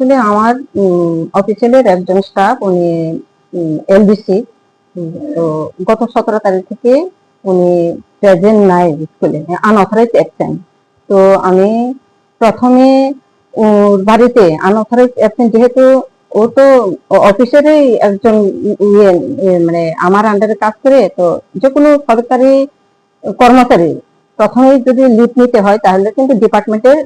আসলে আমার অফিসিয়ালের একজন স্টাফ, উনি এলবিসি। তো গত 17 তারিখ থেকে উনি প্রেজেন্ট নাই স্কুলে, আনঅথরাইজ অ্যাবসেন্ট। তো আমি প্রথমে ওর বাড়িতে আনঅথরাইজ অ্যাবসেন্ট, যেহেতু ও তো অফিসেরই একজন মানে আমার আন্ডারে কাজ করে, তো যে কোনো সরকারি কর্মচারী প্রথমেই যদি লিভ নিতে হয় তাহলে কিন্তু ডিপার্টমেন্টের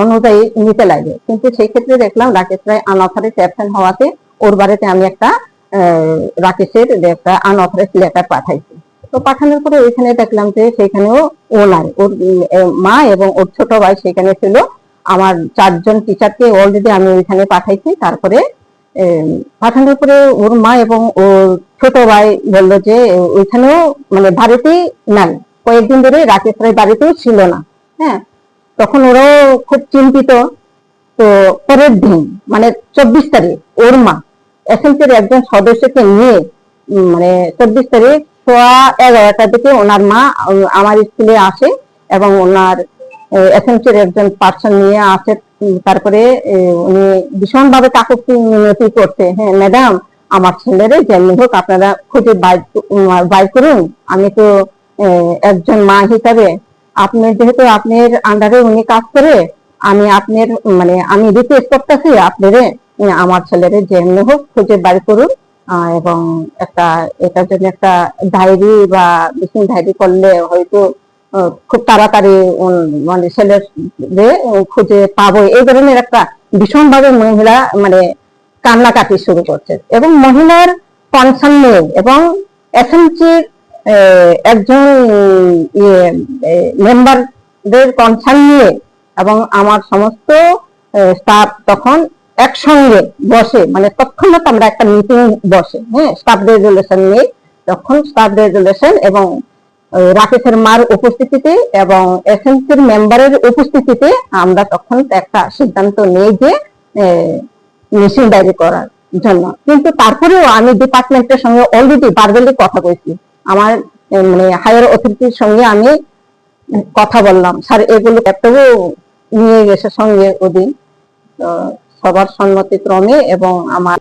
অনুযায়ী নিতে লাগে। কিন্তু সেই ক্ষেত্রে দেখলাম রাকেশ রায় আনঅথরাইজ অ্যাবসেন্ট হওয়াতে ওর বাড়িতে আমি একটা রাকেশের একটা আনঅথরাইজ লেটার পাঠাইছি। তো পাঠানোর পরে ওইখানে দেখলাম যে সেখানেও ও নাই, ওর মা এবং ওর ছোট ভাই সেখানে ছিল। আমার 4 জন টিচারকে অলরেডি আমি ওইখানে পাঠাইছি। তারপরে পাঠানোর পরে ওর মা এবং ওর ছোট ভাই বললো যে ওইখানেও মানে বাড়িতেই নাই, কয়েকদিন ধরে রাকেশ রায় বাড়িতেও ছিল না। হ্যাঁ, তখন ওরাও খুব চিন্তিত। তো পরের দিন মানে 24 তারিখ ওর মা এসএমসির একজন সদস্যকে নিয়ে মানে 24 তারিখ সোয়া 11টার দিকে ওনার মা আমার স্কুলে আসে এবং ওনার এসএমসির একজন পার্সন নিয়ে আসে। তারপরে উনি ভীষণভাবে কাকুতি মিনতি করতে, হ্যাঁ ম্যাডাম আমার ছেলেরে যেমনি হোক আপনারা খুঁজে বাইর করুন। আমি তো একজন মা হিসাবে আপনি যেহেতু আপনার আন্ডারে উনি কাজ করে, আমি আপনার মানে আমি রিকোয়েস্ট করতেছি আপনারে আমার ছেলেরে যেমনি হোক খুঁজে বাইর করুন, এবং একটা এটার জন্য একটা ডায়েরি বা মিসিং ডায়েরি করলে হয়তো খুব তাড়াতাড়ি মানে ছেলের খুঁজে পাবো, এই ধরনের একটা ভীষণভাবে মহিলা মানে কান্নাকাটি শুরু করছে। এবং মহিলার কনসার্ন নিয়ে এবং এসএমসির একজন মেম্বারদের কনসার্ন নিয়ে এবং আমার সমস্ত স্টাফ তখন একসঙ্গে বসে, মানে তৎক্ষণাৎ আমরা একটা মিটিং বসে, হ্যাঁ স্টাফ রেজুলেশন নিয়ে। তখন স্টাফ রেজুলেশন এবং রাকেশের মার উপস্থিতিতে এবং এসএমসির মেম্বারের উপস্থিতিতে আমরা তখন একটা সিদ্ধান্ত নিই যে মিসিং ডায়েরি করার জন্য। কিন্তু তারপরেও আমি ডিপার্টমেন্টের সঙ্গে অলরেডি ভার্বালি কথা কইছি, আমার মানে হায়ার অথরিটির সঙ্গে আমি কথা বললাম, স্যার এগুলো এতও নিয়ে গেছে সঙ্গে ওদিন। সবার সম্মতিক্রমে এবং আমার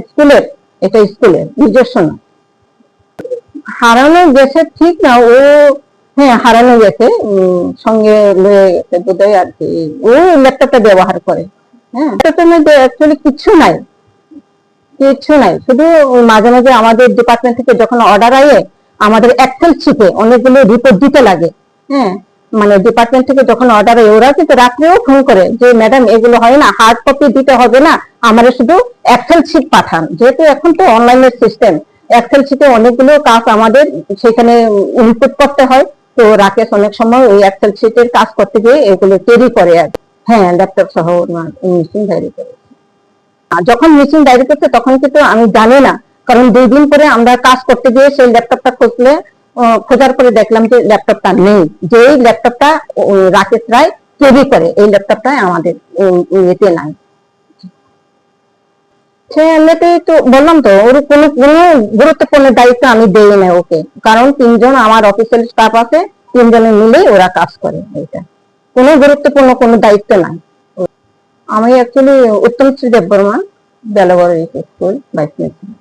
স্কুলের, এটা স্কুলের নিজস্ব না, হারানো গেছে ঠিক না, ও হ্যাঁ হারানো গেছে, সঙ্গে লয়ে গেছে বোধহয় আর কি। ও ল্যাপটপটা ব্যবহার করে, হ্যাঁ ল্যাপটপের মধ্যে অ্যাকচুয়ালি কিচ্ছু নাই, শুধু মাঝে মাঝে আমাদের ডিপার্টমেন্ট থেকে যখন অর্ডার আয়ে আমাদের এক্সেল শিটে অনেকগুলো রিপোর্ট দিতে লাগে। হ্যাঁ, মানে ডিপার্টমেন্ট থেকে যখন অর্ডার আয়ে ওরা কিন্তু রাত্রেও ফোন করে যে ম্যাডাম এগুলো হয় না, হার্ড কপি দিতে হবে না, আমাদের শুধু এক্সেল শিট পাঠান। যেহেতু এখন তো অনলাইনের সিস্টেম, এক্সেল শিটে অনেকগুলো কাজ আমাদের সেখানে ইনপুট করতে হয়। তো রাকেশ অনেক সময় ওই এক্সেল শিটের কাজ করতে গিয়ে এগুলো তৈরি করে আর হ্যাঁ ল্যাপটপ সহ মেশিন তৈরি করে। যখন মিসিং ডায়েরি করছে তখন কিন্তু আমি জানি না, কারণ 2 দিন পরে আমরা কাজ করতে গিয়ে সেই ল্যাপটপটা খোঁজার পরে দেখলাম যে ল্যাপটপটা নেই, যে ল্যাপটপটা রাকেশ রায় ক্যারি করে এই ল্যাপটপটা আমাদের ইয়েতে নাই। সে এমনিতে তো বললাম তো ওর কোনো গুরুত্বপূর্ণ দায়িত্ব আমি দেই না ওকে, কারণ 3 জন আমার অফিসিয়াল স্টাফ আছে, 3 জনে মিলেই ওরা কাজ করে, এটা কোনো গুরুত্বপূর্ণ কোনো দায়িত্ব নাই। আমি actually Uttam Shri Debbarma Belagarh school vice principal.